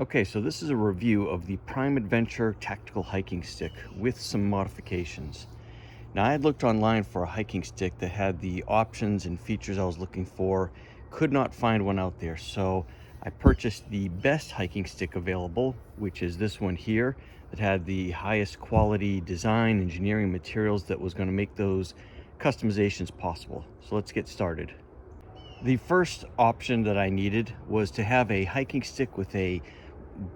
Okay, so this is a review of the Prime Adventure Tactical Hiking Stick with some modifications. Now, I had looked online for a hiking stick that had the options and features I was looking for, could not find one out there. So I purchased the best hiking stick available, which is this one here, that had the highest quality design, engineering materials that was going to make those customizations possible. So let's get started. The first option that I needed was to have a hiking stick with a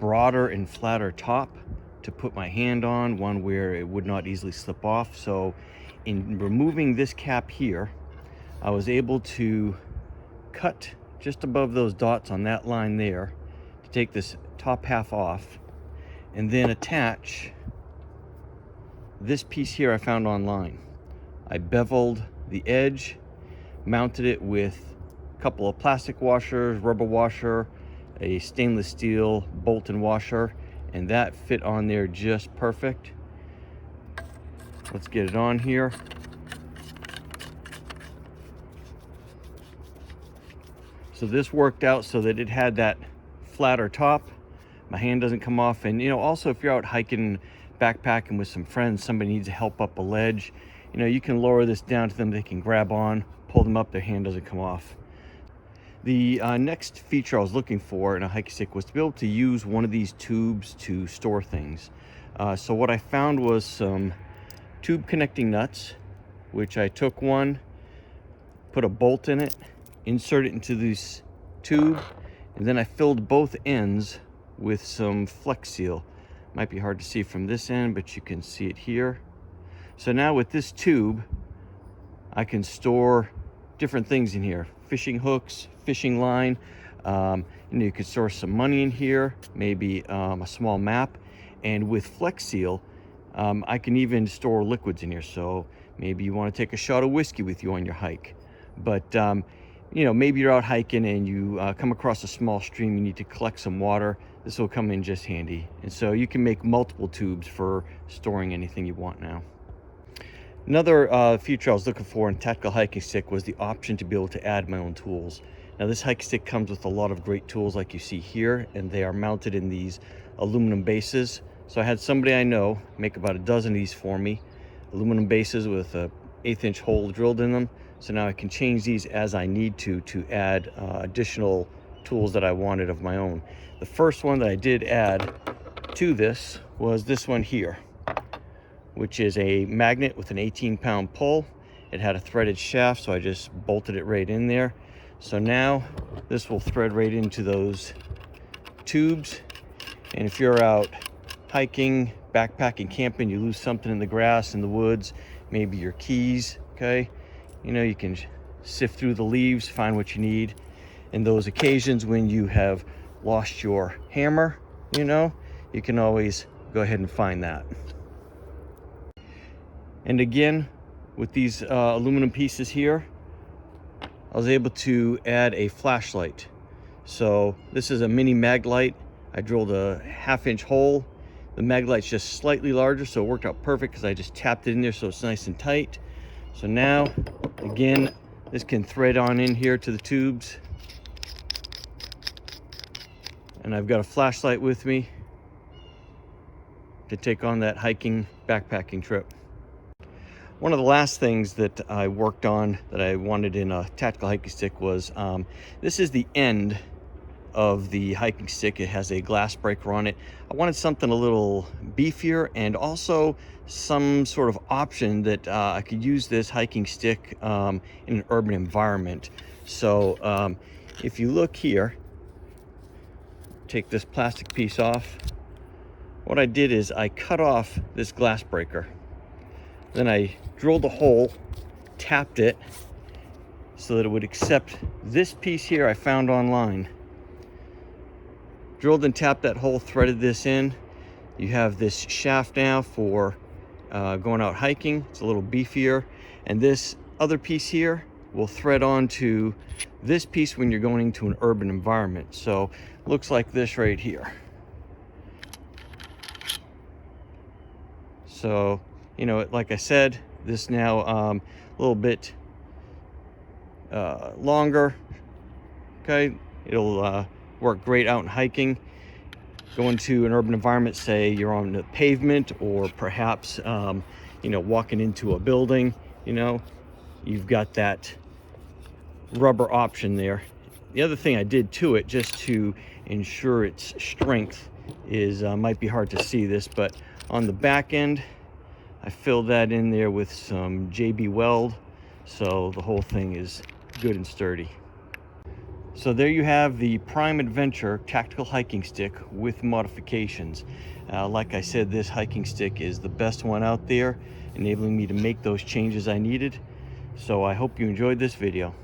broader and flatter top to put my hand on, one where it would not easily slip off. So in removing this cap here, I was able to cut just above those dots on that line there to take this top half off and then attach this piece here I found online. I beveled the edge, mounted it with a couple of plastic washers, rubber washer, a stainless steel bolt and washer, and that fit on there just perfect. Let's get it on here. So this worked out so that it had that flatter top. My hand doesn't come off. And also if you're out hiking, backpacking with some friends, somebody needs help up a ledge, you can lower this down to them, they can grab on, pull them up, their hand doesn't come off. The next feature I was looking for in a hiking stick was to be able to use one of these tubes to store things. So what I found was some tube connecting nuts, which I took one, put a bolt in it, insert it into this tube, and then I filled both ends with some Flex Seal. Might be hard to see from this end, but you can see it here. So now with this tube, I can store different things in here: fishing hooks, fishing line. You could store some money in here, maybe a small map. And with Flex Seal, I can even store liquids in here. So maybe you want to take a shot of whiskey with you on your hike. But maybe you're out hiking and you come across a small stream, you need to collect some water. This will come in just handy. And so you can make multiple tubes for storing anything you want now. Another feature I was looking for in tactical hiking stick was the option to be able to add my own tools. Now this hiking stick comes with a lot of great tools like you see here, and they are mounted in these aluminum bases. So I had somebody I know make about a dozen of these for me, aluminum bases with a 1/8 inch hole drilled in them. So now I can change these as I need to add additional tools that I wanted of my own. The first one that I did add to this was this one here, which is a magnet with an 18-pound pull. It had a threaded shaft, so I just bolted it right in there. So now this will thread right into those tubes. And if you're out hiking, backpacking, camping, you lose something in the grass, in the woods, maybe your keys, okay? You can sift through the leaves, find what you need. In those occasions when you have lost your hammer, you can always go ahead and find that. And again, with these aluminum pieces here, I was able to add a flashlight. So this is a mini mag light. I drilled a 1/2 inch hole. The mag light's just slightly larger, so it worked out perfect because I just tapped it in there so it's nice and tight. So now, again, this can thread on in here to the tubes. And I've got a flashlight with me to take on that hiking, backpacking trip. One of the last things that I worked on that I wanted in a tactical hiking stick was, this is the end of the hiking stick. It has a glass breaker on it. I wanted something a little beefier and also some sort of option that I could use this hiking stick in an urban environment. So if you look here, take this plastic piece off. What I did is I cut off this glass breaker. Then I drilled a hole, tapped it so that it would accept this piece here I found online. Drilled and tapped that hole, threaded this in. You have this shaft now for going out hiking. It's a little beefier. And this other piece here will thread onto this piece when you're going into an urban environment. So looks like this right here. So, like I said, this now a little bit longer. Okay, it'll work great out in hiking. going to an urban environment, say you're on the pavement, or perhaps you know, walking into a building, you know, you've got that rubber option there. The other thing I did to it, just to ensure its strength, is might be hard to see this, but on the back end I filled that in there with some JB Weld, so the whole thing is good and sturdy. So there you have the Prime Adventure tactical hiking stick with modifications. Like I said, this hiking stick is the best one out there, enabling me to make those changes I needed. So I hope you enjoyed this video.